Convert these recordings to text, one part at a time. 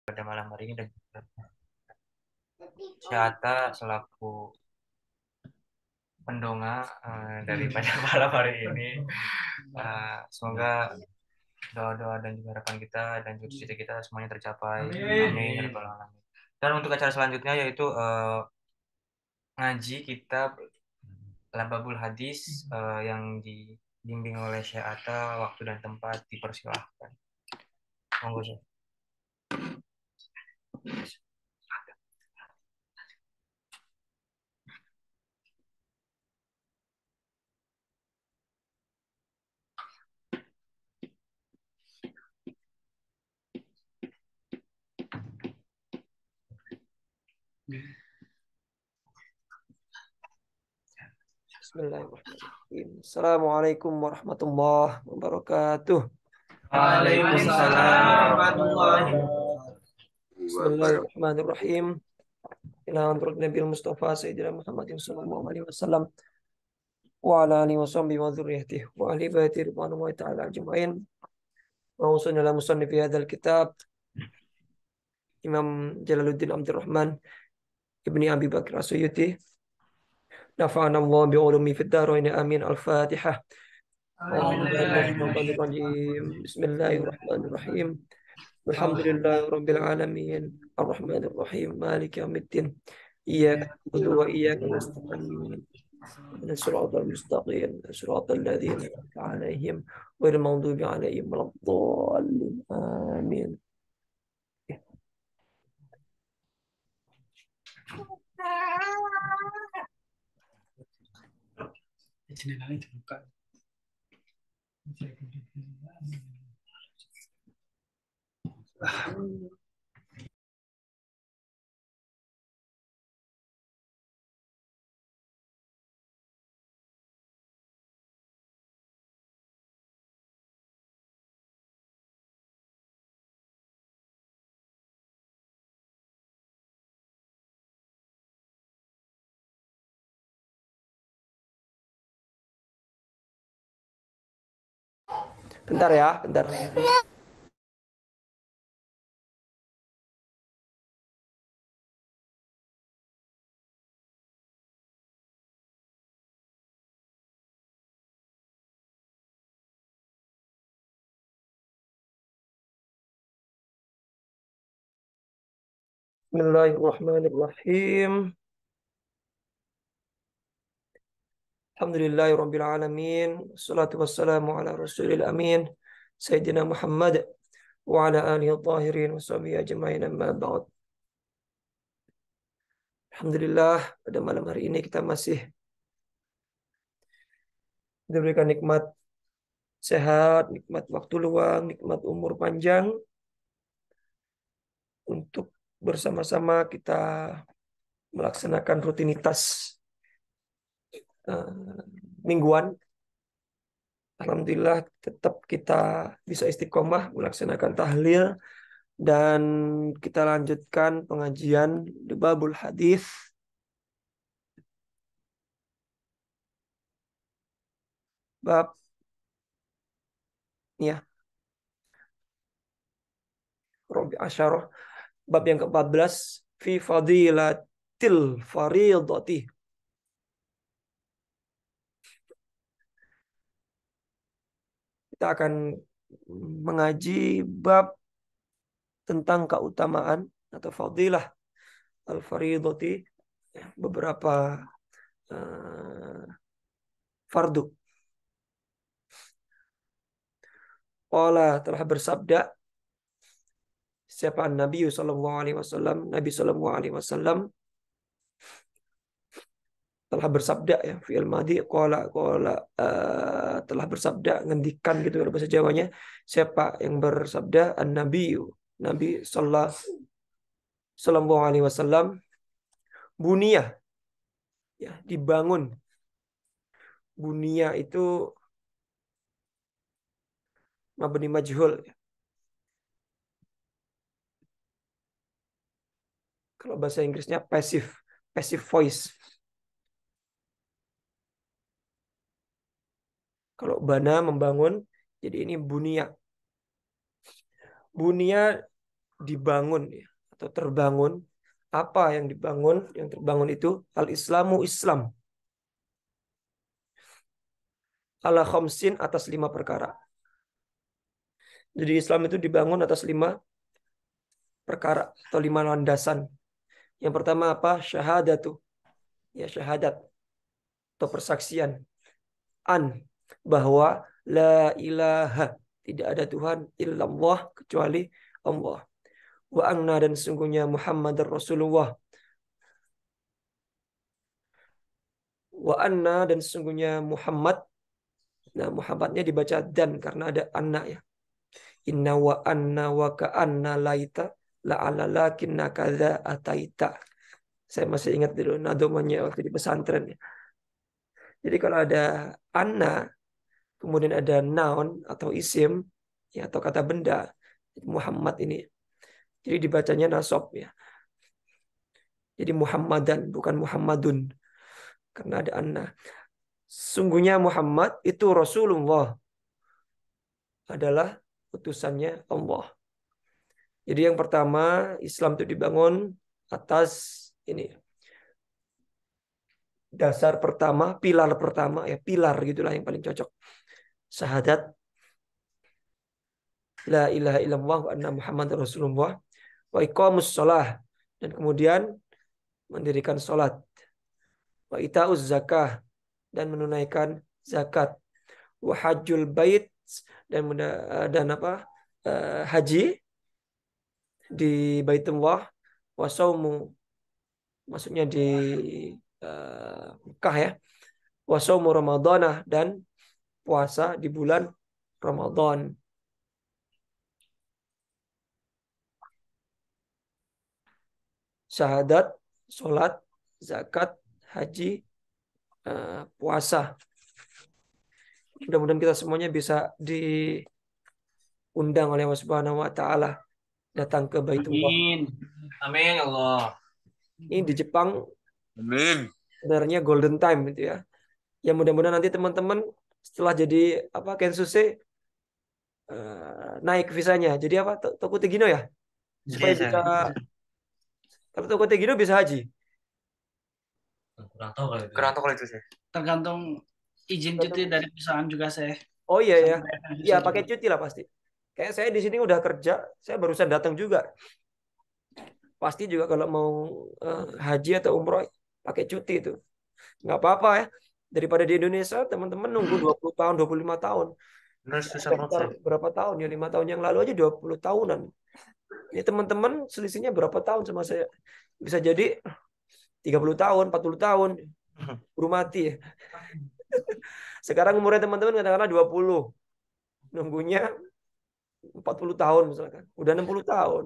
pada malam hari ini dan juga Syahata selaku pendonga daripada malam hari ini. Semoga doa-doa dan juga harapan kita dan juga cita kita semuanya tercapai. Amin. Ya Rabbal Alamin. Dan untuk acara selanjutnya yaitu ngaji kitab Lababul Hadis yang dibimbing oleh Syekh Atta. Waktu dan tempat dipersilahkan. Monggo Syekh. Bismillahirrahmanirrahim. Assalamualaikum warahmatullahi wabarakatuh. Waalaikumsalam warahmatullahi Wabarakatuh. Bismillahirrahmanirrahim. Ila hadrat Nabi Mustafa Sayyidina Muhammadin sallallahu alaihi wasallam wa ala alihi wa sahbihi wa dzurriyyatihi wa ahli baiti ridwanullahi ta'ala ajma'in. Wa usulna la musannif fi hadzal kitab Imam Jalaluddin Abdurrahman Ibni Abi Bakr As-Suyuti. Nafa'ana Allah bi ulumi fid dharain amin. Al-Fatihah. Bismillahirrahmanirrahim. Alhamdulillah Rabbil Alamin. Ar-Rahmanir Rahim. Malik Yawmiddin. Iyyaka na'budu wa iyyaka nasta'in. Ihdinas siratal mustaqim. Siratal ladzina an'amta 'alaihim ghairil maghdubi 'alaihim waladdallin. Amin. Jendelanya dibuka. Bentar ya, bentar. Bismillahirrahmanirrahim. Alhamdulillahirabbil alamin. Wassalatu wassalamu ala rasulil amin. Sayyidina Muhammad wa ala alihi tahirin wa sahbihi ajma'in amma ba'd. Alhamdulillah pada malam hari ini kita masih diberikan nikmat sehat, nikmat waktu luang, nikmat umur panjang untuk bersama-sama kita melaksanakan rutinitas mingguan. Alhamdulillah tetap kita bisa istiqomah melaksanakan tahlil dan kita lanjutkan pengajian di Babul Hadis. Bab ya, Rabi Asyarah, bab yang ke-14 fi fadilatil faridati. Kita akan mengaji bab tentang keutamaan atau fadilah al-faridati, beberapa fardu. Allah telah bersabda, siapa Nabi sallallahu alaihi wasallam, Nabi sallallahu alaihi wasallam telah bersabda ya, fi'il madhi, qala telah bersabda, ngendikan gitu kalau bahasa Jawanya. Siapa yang bersabda? An-Nabi, Nabi sallallahu alaihi wasallam, buniyah ya, dibangun. Buniyah itu mabni majhul. Kalau bahasa Inggrisnya passive voice. Kalau bana membangun, jadi ini bunia. Bunia dibangun ya, atau terbangun. Apa yang dibangun? Yang terbangun itu al-Islamu Islam. Ala khamsin, atas 5 perkara. Jadi Islam itu dibangun atas 5 perkara atau 5 landasan. Yang pertama apa? Syahadatu. Ya, syahadat atau persaksian. An, bahwa la ilaha, tidak ada Tuhan illallah, kecuali Allah. Wa anna, dan sesungguhnya Muhammad Rasulullah. Wa anna, dan sesungguhnya Muhammad. Nah, Muhammadnya dibaca dan karena ada anna ya. Inna wa anna wa ka anna laita la'ala lakinna kadza ataita. Saya masih ingat dulu nadomanya waktu di pesantren ya. Jadi kalau ada anna, kemudian ada noun atau isim ya, atau kata benda, Muhammad ini. Jadi dibacanya nasab ya. Jadi Muhammadan, bukan Muhammadun. Karena ada anna. Sungguhnya Muhammad itu Rasulullah, adalah utusannya Allah. Jadi yang pertama, Islam itu dibangun atas ini. Dasar pertama, pilar pertama ya, pilar gitulah yang paling cocok. Syahadat la ilaha illallah wa anna Muhammad Rasulullah wa iqamus shalah, dan kemudian mendirikan salat. Wa itauz zakah, dan menunaikan zakat. Wa hajjul bait, dan apa? Haji di Baitullah. Wa saumu, maksudnya di Mekah ya. Wa saumu Ramadhanah, dan puasa di bulan Ramadan. Syahadat, sholat, zakat, haji, puasa. Mudah-mudahan kita semuanya bisa diundang oleh Allah Subhanahu wa taala datang ke Baitullah. Amin. Amin ya Allah. Ini di Jepang Amin. sebenarnya golden time gitu ya. Ya mudah-mudahan nanti teman-teman setelah jadi apa Kensuse naik visanya. Jadi apa? Toko Tegino ya? Supaya Yes, bisa, kalau Toko Tegino bisa haji. kurang tahu kalau itu. Kurang tahu kalau itu sih. Tergantung izin cuti dari perusahaan juga saya. Oh iya ya. Sampaikan Iya, juga. pakai cuti lah pasti. Kayak saya di sini udah kerja, saya barusan datang juga. Pasti juga kalau mau haji atau umroh pakai cuti itu. Nggak apa-apa ya. Daripada di Indonesia teman-teman nunggu 20 tahun, 25 tahun. Benar susah banget Daftar sih. berapa tahun ya? 5 tahun yang lalu aja 20 tahunan. Ini teman-teman selisihnya berapa tahun sama saya? Bisa jadi 30 tahun, 40 tahun. Buru mati ya. Sekarang umurnya teman-teman katakanlah 20. Nunggunya 40 tahun misalkan. Udah 60 tahun.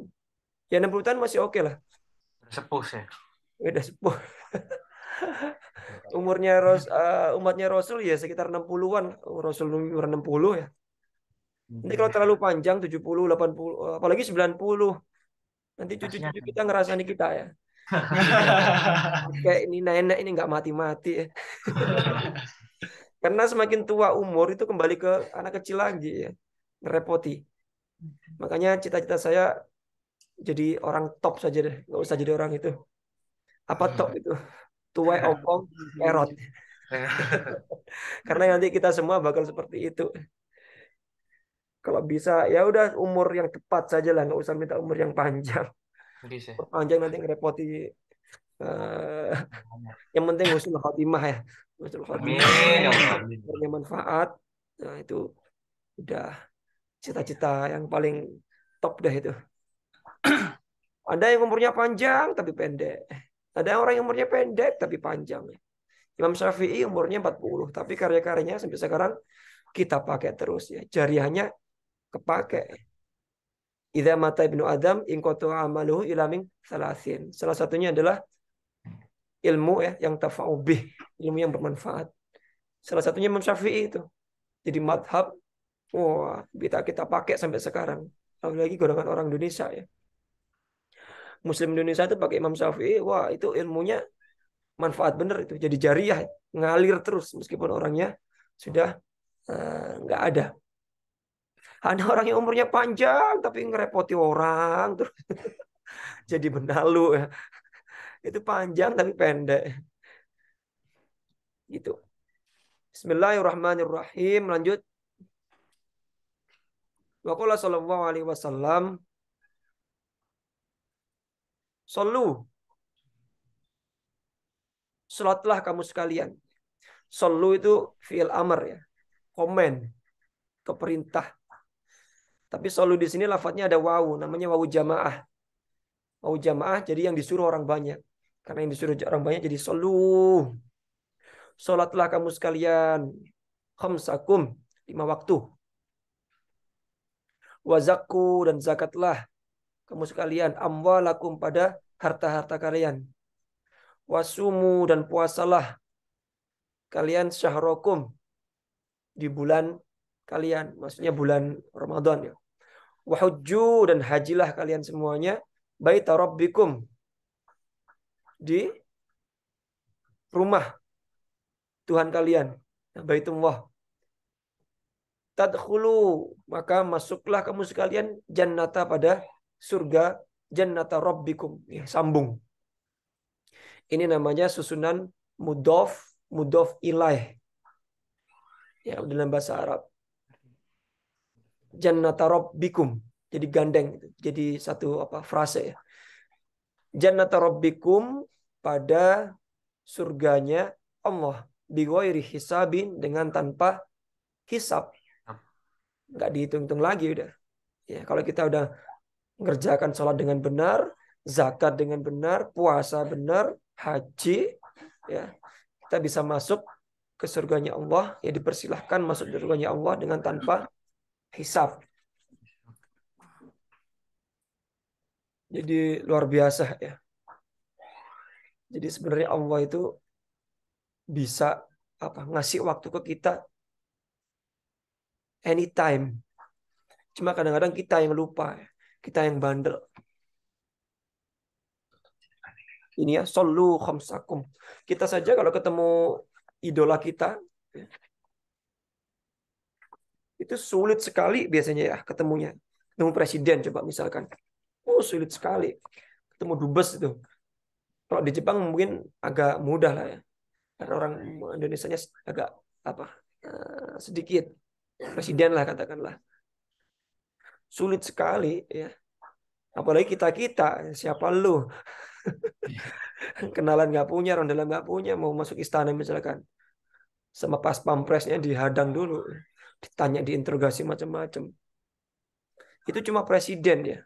Ya 60 tahun masih oke lah. Sepuh sih. Udah sepuh. Umatnya Rasul ya sekitar 60-an. Rasul umur 60 ya. Nanti kalau terlalu panjang 70, 80, apalagi 90. Nanti cucu-cucu kita ngerasani kita ya. Kayak ini nenek ini nggak mati-mati ya. Karena semakin tua umur itu kembali ke anak kecil lagi ya. Ngerepoti. Makanya cita-cita saya jadi orang top saja deh. Nggak usah jadi orang itu. Apa top itu? Tuai, okong, erot. Karena nanti kita semua bakal seperti itu. Kalau bisa ya udah umur yang tepat saja lah, nggak usah minta umur yang panjang. Panjang nanti ngerepoti. Yang penting husnul khotimah ya. Husnul khotimah. Punya manfaat. Nah itu udah cita-cita yang paling top dah itu. Ada yang umurnya panjang tapi pendek. Ada orang yang umurnya pendek tapi panjang. Imam Syafi'i umurnya 40, tapi karya-karyanya sampai sekarang kita pakai terus ya. Jariahnya kepake. Idza mata ibnu Adam in qata amaluhu ila min salasin. Salah satunya adalah ilmu ya yang tafa'u bih, ilmu yang bermanfaat. Salah satunya Imam Syafi'i itu. Jadi madhab, wah, kita pakai sampai sekarang. Apalagi golongan orang Indonesia ya. Muslim Indonesia itu pakai Imam Syafi'i, wah itu ilmunya manfaat bener itu. Jadi jariah, ngalir terus meskipun orangnya sudah nggak ada. Ada orang yang umurnya panjang tapi ngerepoti orang terus jadi benalu ya. Itu panjang tapi pendek. Gitu. Bismillahirrahmanirrahim. Lanjut. Wa qala sallallahu alaihi wasallam, "Shallu, salatlah kamu sekalian." Shallu itu fi'il amr ya. Komen, keperintah. Tapi shallu di sini lafadznya ada wawu, namanya wawu jamaah. Wawu jamaah jadi yang disuruh orang banyak. Karena yang disuruh orang banyak jadi shallu. Salatlah kamu sekalian. Khamsakum, 5 waktu. Wazakku dan zakatlah kamu sekalian amwalakum pada harta-harta kalian. Wasumu dan puasalah kalian syahrokum di bulan kalian, maksudnya bulan Ramadan ya. Wahujju dan hajilah kalian semuanya baita rabbikum di rumah Tuhan kalian, Baitullah. Tadkhulu, maka masuklah kamu sekalian jannata pada surga jannata rabbikum. Ya, sambung. Ini namanya susunan mudhof, mudhof ilaih. Ya, dalam bahasa Arab. Jannata rabbikum. Jadi gandeng, jadi satu frase ya. Jannata rabbikum pada surganya Allah bighairi hisabin dengan tanpa hisab. Nggak dihitung-hitung lagi udah. Ya, kalau kita udah ngerjakan sholat dengan benar, zakat dengan benar, puasa benar, haji, ya kita bisa masuk ke surganya Allah. Ya dipersilahkan masuk ke surganya Allah dengan tanpa hisab. Jadi luar biasa ya. Jadi sebenarnya Allah itu bisa ngasih waktu ke kita anytime. Cuma kadang-kadang kita yang lupa, kita yang bandel. Ini ya, shollu khamsakum. Kita saja kalau ketemu idola kita, itu sulit sekali biasanya ya ketemunya. Ketemu presiden coba misalkan. Oh, sulit sekali. Ketemu dubes itu. Kalau di Jepang mungkin agak mudah lah ya. Karena orang Indonesianya agak sedikit. Presiden lah katakanlah. Sulit sekali ya. Apalagi kita-kita, siapa lu? Kenalan nggak punya, orang dalam nggak punya, mau masuk istana misalkan. Sama pas pampresnya dihadang dulu. Ditanya, diinterogasi macam-macam. Itu cuma presiden ya.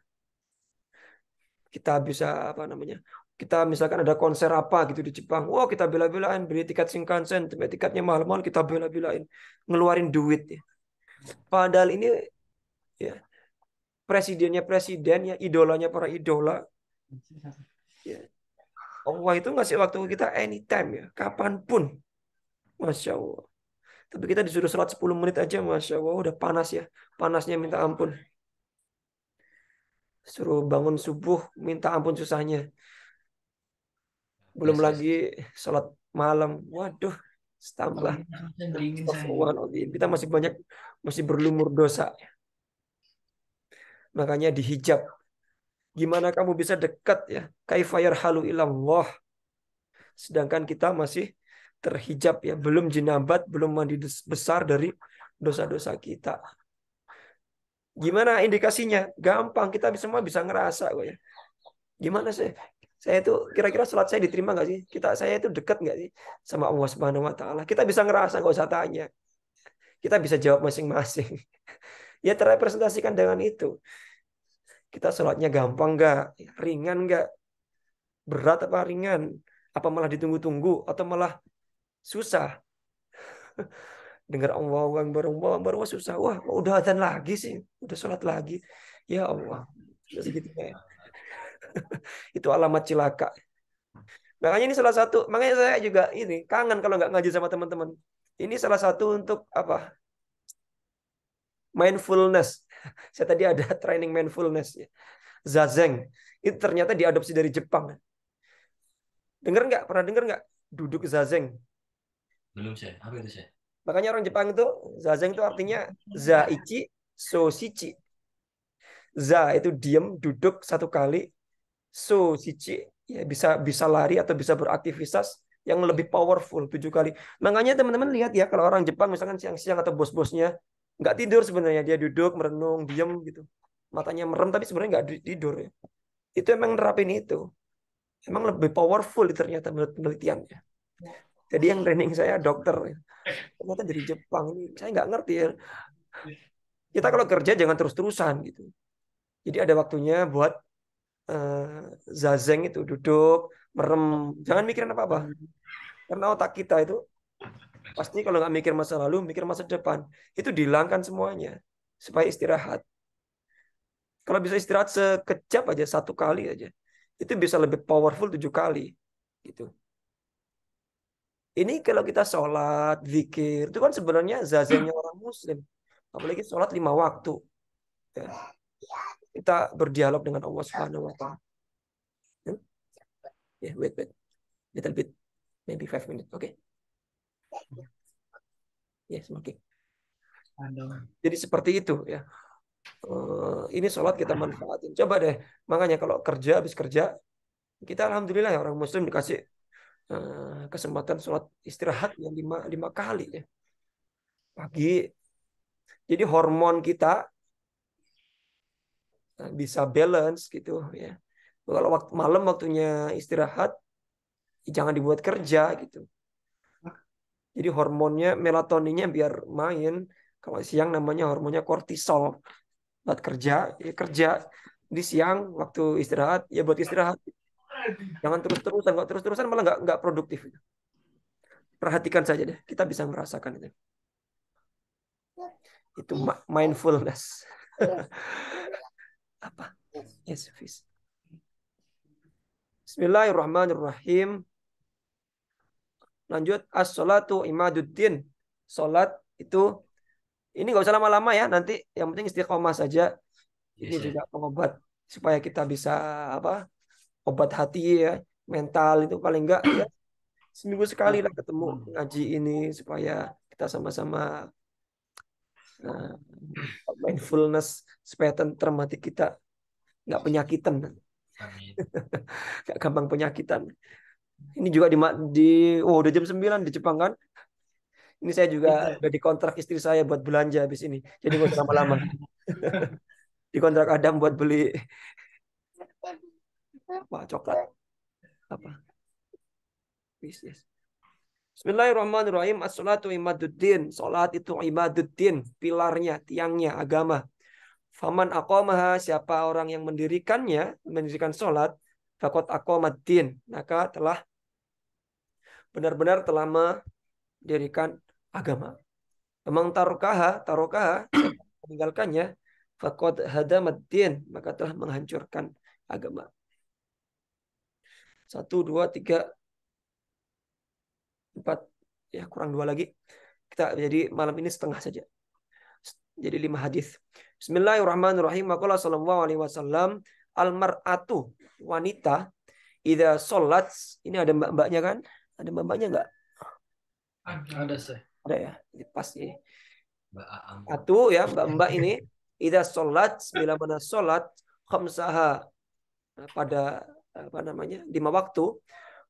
Kita bisa kita misalkan ada konser apa gitu di Jepang, wah kita bela-belain beli tiket Shinkansen, tiketnya mahal-mahal kita bela-belain ngeluarin duit ya. Padahal ini ya presidennya presiden ya, idolanya para idola ya. Allah itu ngasih waktu kita anytime ya, kapanpun. Masya Allah. Tapi kita disuruh sholat 10 menit aja, Masya Allah udah panas ya, panasnya minta ampun. Suruh bangun subuh minta ampun susahnya. Belum lagi sholat malam. Waduh, tambah. Kita masih berlumur dosa. Makanya dihijab. Gimana kamu bisa dekat ya? Kaifa yarhalu ilallah. Sedangkan kita masih terhijab ya, belum jinabat, belum mandi besar dari dosa-dosa kita. Gimana indikasinya? Gampang, kita semua bisa ngerasa kok ya. Gimana sih? Saya itu kira-kira sholat saya diterima nggak sih? Saya itu dekat nggak sih sama Allah Subhanahu Wa Taala? Kita bisa ngerasa, nggak usah tanya. Kita bisa jawab masing-masing. Ya terrepresentasikan dengan itu. Kita sholatnya gampang nggak? Ringan nggak? Berat apa ringan? Apa malah ditunggu-tunggu? Atau malah susah? Dengar Allahu Akbar, susah. Wah, udah adzan lagi sih. Udah sholat lagi. Ya Allah. Segitunya ya. Itu alamat cilaka. Makanya ini salah satu, makanya saya juga ini kangen kalau nggak ngaji sama teman-teman. Ini salah satu untuk mindfulness. Saya tadi ada training mindfulness ya. Zazen. Itu ternyata diadopsi dari Jepang. Dengar nggak? Pernah dengar nggak? Duduk zazen. Belum saya. Apa itu saya? Makanya orang Jepang itu zazen itu artinya zaichi So sici. Za itu diam, duduk satu kali. So sici ya bisa lari atau bisa beraktivitas yang lebih powerful 7 kali. Makanya teman-teman lihat ya kalau orang Jepang misalkan siang-siang atau bos-bosnya nggak tidur sebenarnya, dia duduk merenung, diam gitu. Matanya merem tapi sebenarnya nggak tidur ya. Itu emang nerapin itu. Emang lebih powerful ternyata menurut penelitiannya. Jadi yang training saya dokter. Ternyata dari Jepang ini. Saya nggak ngerti ya. Kita kalau kerja jangan terus-terusan gitu. Jadi ada waktunya buat zazen itu. Duduk, merem. Jangan mikirin apa-apa. Karena otak kita itu pasti kalau nggak mikir masa lalu, mikir masa depan. Itu dihilangkan semuanya. Supaya istirahat. Kalau bisa istirahat sekejap aja, 1 kali aja. Itu bisa lebih powerful 7 kali. Gitu. Ini kalau kita sholat, zikir, itu kan sebenarnya zazennya orang muslim. Apalagi sholat 5 waktu. Ya. Kita berdialog dengan Allah Subhanahu wa Ta'ala. Ya, wait. Little bit. Maybe 5 minutes. Oke. Ya, semakin. Jadi seperti itu ya. Ini sholat kita manfaatin. Coba deh. Makanya kalau habis kerja, kita alhamdulillah ya orang muslim dikasih kesempatan sholat istirahat yang 5 kali ya. Pagi. Jadi hormon kita bisa balance gitu ya. Kalau malam waktunya istirahat, jangan dibuat kerja gitu. Jadi hormonnya melatoninnya biar main. Kalau siang namanya hormonnya kortisol. Buat kerja, ya kerja. Di siang waktu istirahat, ya buat istirahat. Jangan terus-terusan. Kalau terus-terusan malah nggak produktif. Perhatikan saja deh. Kita bisa merasakan itu. Itu mindfulness. Apa? Yes, Fis. Bismillahirrahmanirrahim. Lanjut, as-sholatu imaduddin. Sholat itu, ini nggak usah lama-lama ya, nanti yang penting istiqomah saja. Ini juga pengobat supaya kita bisa obat hati ya, mental itu paling enggak ya seminggu sekali lah ketemu ngaji ini supaya kita sama-sama mindfulness supaya tentrem hati kita nggak penyakitan. Nggak gampang penyakitan. Ini juga udah jam 9 di Jepang kan. Ini saya juga udah dikontrak istri saya buat belanja habis ini. Jadi nggak usah lama-lama. Dikontrak Adam buat beli coklat. Apa? Bisnis. Bismillahirrahmanirrahim. As-salatu imaduddin. Salat itu imaduddin, pilarnya, tiangnya agama. Faman aqamaha, siapa orang yang mendirikan salat, faqad aqamaddin, maka benar-benar telah mendirikan agama. Memang tarokaha, siapa yang meninggalkannya, faqad hadamaddin, maka telah menghancurkan agama. 1, 2, 3, 4, ya kurang 2 lagi. Jadi malam ini setengah saja. Jadi 5 hadis. Bismillahirrahmanirrahim. Maqala sallallahu alaihi wasallam, al-mar'atu, wanita, idza sholat, ini ada mbak-mbaknya kan? Ada mbak-mbaknya enggak? Ada sih. Ada ya. Ini pas ini. Atu ya, mbak-mbak ini, idza sholat, bila mana sholat, khamsaha, pada 5 waktu,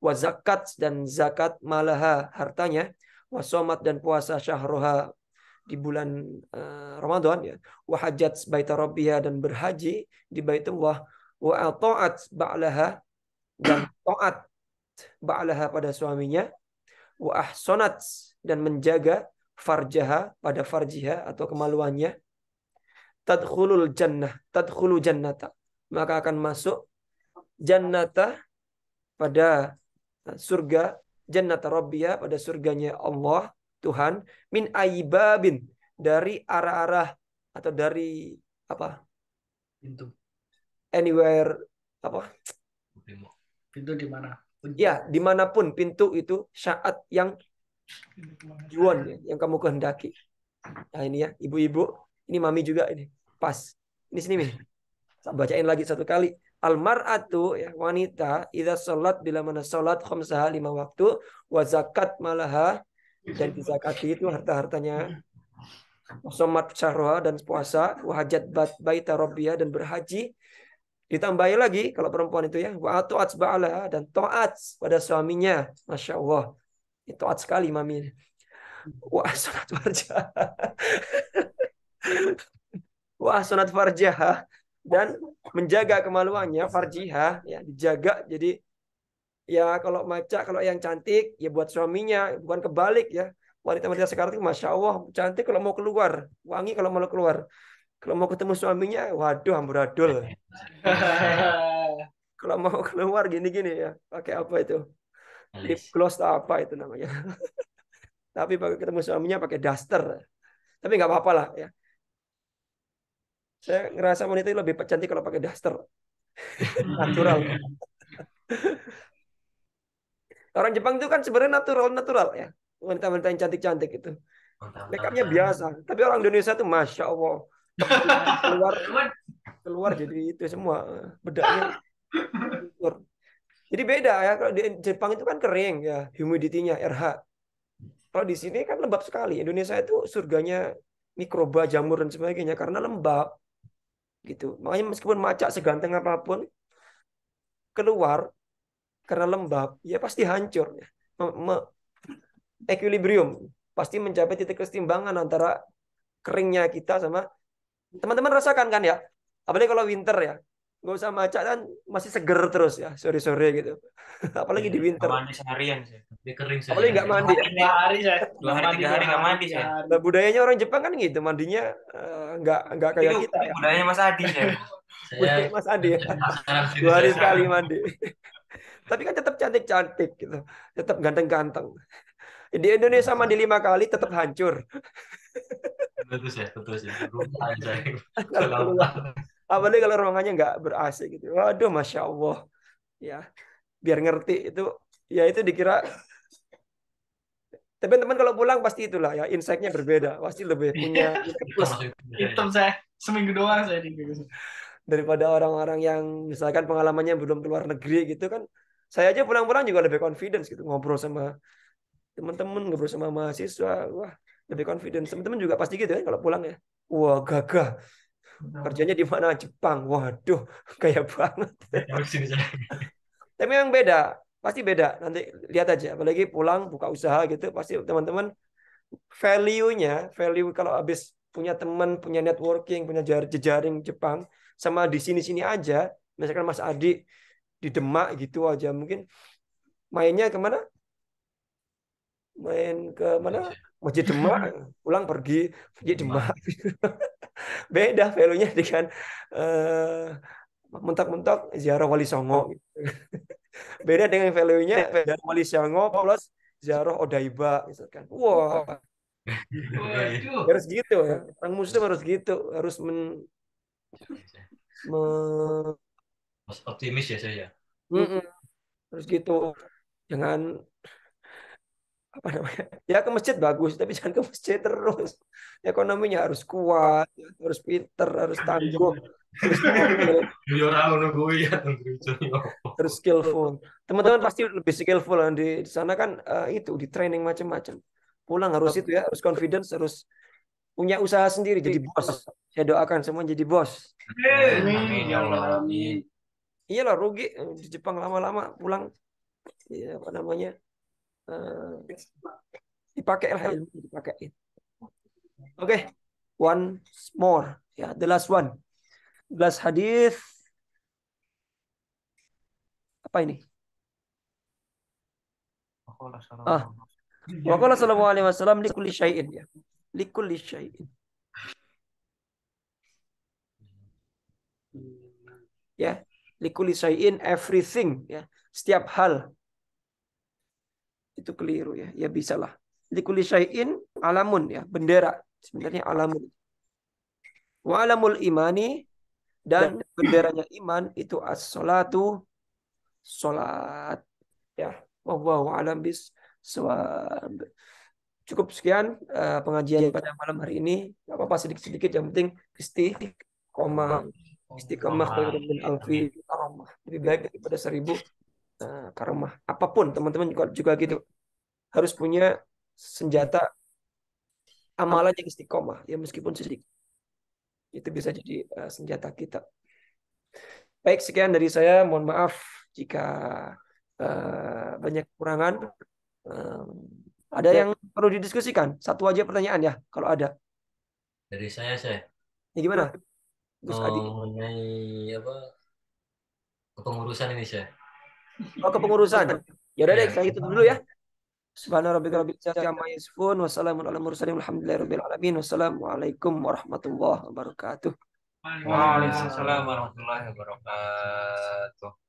wa zakat dan zakat malaha hartanya, wa somat dan puasa syahroha di bulan Ramadan ya, wa hajat baita rabbiha dan berhaji di Baitullah, wa ta'at ba'laha dan taat ba'laha pada suaminya, wa ahsanat dan menjaga farjaha pada farjiha atau kemaluannya, tadkhulu jannata, maka akan masuk jannata pada surga, jannata rabbiha pada surganya Allah Tuhan, min aibabin, dari arah-arah atau dari Pintu. Anywhere Pintu di mana? Ya, dimanapun pintu itu, syaat yang yuan ya, yang kamu kehendaki. Nah ini ya, ibu-ibu, ini mami juga ini, pas. Ini sini nih. Bacain lagi 1 kali. Al-mar'atu ya, wanita, idza sholat, bila mana sholat, khamsaha 5 waktu, wa zakat malaha, dan dizakati itu harta-hartanya Wasomat syahroha dan puasa, wahajat baita rabbiyah dan berhaji. Ditambahi lagi kalau perempuan itu ya, wa atu'at ba'alaha dan taat pada suaminya. Masya Allah. Itu taat sekali mami. Wa sunat farjah. Wa sunat farjah dan menjaga kemaluannya farjiha ya dijaga jadi ya kalau maca kalau yang cantik ya buat suaminya bukan kebalik ya wanita-wanita sekarang itu masya Allah cantik kalau mau keluar wangi kalau mau keluar kalau mau ketemu suaminya waduh amburadul kalau mau keluar gini-gini ya pakai apa itu lip gloss atau apa itu namanya tapi pakai ketemu suaminya pakai daster tapi nggak apa-apa lah ya saya ngerasa wanita itu lebih cantik kalau pakai daster natural orang Jepang itu kan sebenarnya natural ya wanita-wanita yang cantik-cantik itu makeupnya biasa tapi orang Indonesia tuh masya Allah keluar keluar jadi itu semua bedaknya keluar. Jadi beda ya kalau di Jepang itu kan kering ya humidity-nya RH kalau di sini kan lembab sekali Indonesia itu surganya mikroba jamur dan sebagainya karena lembab gitu makanya meskipun maca seganteng apapun keluar karena lembab ya pasti hancur ya. Equilibrium pasti mencapai titik kesetimbangan antara keringnya kita sama teman-teman rasakan kan ya apalagi kalau winter ya nggak usah maca kan masih seger terus ya sore-sore gitu apalagi di winter Mandi seharian sih. Dia kering saya. apalagi nggak mandi ya. 2 hari saya. 2 hari 3 hari nggak mandi saya. Nah, budayanya orang Jepang kan gitu mandinya nggak kayak Itu kita ya budayanya Mas Adi saya. budaya Mas Adi ya. Sekarang sini 2 hari saya sekali mandi tapi kan tetap cantik-cantik gitu tetap ganteng-ganteng di Indonesia mandi 5 kali tetap hancur tentu ya rumah saya. kalau keluar apalagi kalau ruangannya nggak ber-AC gitu waduh masya Allah ya biar ngerti itu ya itu dikira teman-teman kalau pulang pasti itulah ya insight-nya berbeda pasti lebih punya plus Hitam saya. Seminggu doang saya di daripada orang-orang yang misalkan pengalamannya belum keluar negeri gitu kan saya aja pulang-pulang juga lebih confidence gitu ngobrol sama teman-teman ngobrol sama mahasiswa wah lebih confidence teman-teman juga pasti gitu ya kalau pulang ya wah gagah kerjanya di mana Jepang waduh kayak banget Sini saya. tapi memang beda pasti beda nanti lihat aja apalagi pulang buka usaha gitu pasti teman-teman value kalau habis punya teman punya networking punya jejaring Jepang sama di sini-sini aja misalkan Mas Adi di Demak gitu aja mungkin mainnya kemana main ke mana Masjid Demak pulang pergi Masjid Demak beda value-nya dengan mentok-mentok ziarah Wali Songo gitu. Beda dengan value-nya ziarah Wali Songo plus ziarah Odaiba misalkan wah Waduh. harus gitu ya orang muslim harus gitu harus Optimis ya saya. harus gitu jangan apa namanya ya ke masjid bagus tapi jangan ke masjid terus ekonominya harus kuat harus pinter harus tangguh harus skill, Orang nunggu ya harus skillful teman-teman pasti lebih skillful di sana kan itu di training macam-macam pulang harus itu ya harus confidence harus punya usaha sendiri jadi bos saya doakan semua jadi bos Amin ya Allah. Amin. iyalah rugi di Jepang lama-lama pulang ya apa namanya dipakai lah ilmu dipakai. Oke, one more ya the last one last hadis apa ini Waqala sallallahu alaihi wasallam likulli syai'in ya likulli syai'in ya likulli syai'in everything ya setiap hal itu keliru ya ya bisalah likulli syai'in alamun ya bendera sebenarnya alamun wa alamul imani dan benderanya iman itu as-salatu salat ya wallahu a'lam bissawab. Cukup sekian pengajian pada malam hari ini. Gak apa-apa sedikit-sedikit yang penting istiqomah khairun min alfi karamah. Lebih baik daripada 1000 karamah. Apapun teman-teman juga gitu. Harus punya senjata amalan yang istiqomah, ya meskipun sedikit. Itu bisa jadi senjata kita. Baik, sekian dari saya. Mohon maaf jika banyak kekurangan. Ada yang perlu didiskusikan? Satu aja pertanyaan ya, kalau ada. Dari saya Ya gimana? Gus Adi. mengenai apa kepengurusan ini saya. Oh, kepengurusan. Ya udah deh, Iya. kita tutup dulu ya. Subhana rabbika rabbil izzati amma yasifun wa salamun alal mursalin walhamdulillahi rabbil alamin. Wassalamualaikum warahmatullahi wabarakatuh. Waalaikumsalam warahmatullahi wabarakatuh.